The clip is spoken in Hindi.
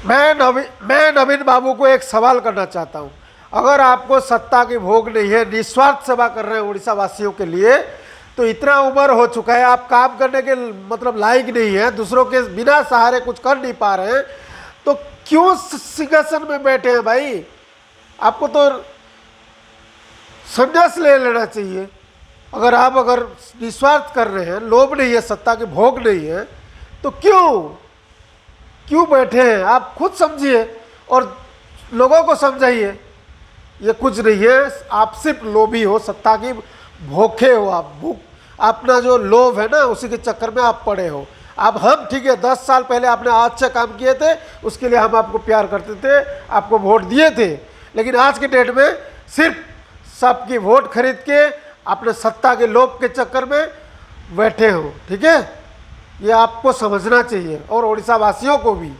मैं नवीन बाबू को एक सवाल करना चाहता हूँ। अगर आपको सत्ता की भोग नहीं है, निस्वार्थ सेवा कर रहे हैं उड़ीसा वासियों के लिए, तो इतना उम्र हो चुका है, आप काम करने के मतलब लायक नहीं है, दूसरों के बिना सहारे कुछ कर नहीं पा रहे हैं, तो क्यों सिंहासन में बैठे हैं भाई? आपको तो संन्यास ले लेना चाहिए। अगर निस्वार्थ कर रहे हैं, लोभ नहीं है, सत्ता की भोग नहीं है, तो क्यों बैठे हैं? आप खुद समझिए और लोगों को समझाइए। ये कुछ नहीं है, आप सिर्फ लोभी हो, सत्ता की भूखे हो, आप भूख, अपना जो लोभ है ना उसी के चक्कर में आप पड़े हो। अब हम ठीक है 10 साल पहले आपने अच्छे काम किए थे, उसके लिए हम आपको प्यार करते थे, आपको वोट दिए थे, लेकिन आज के डेट में सिर्फ सबकी वोट खरीद के अपने सत्ता के लोभ के चक्कर में बैठे हो। ठीक है, ये आपको समझना चाहिए और उड़ीसा वासियों को भी।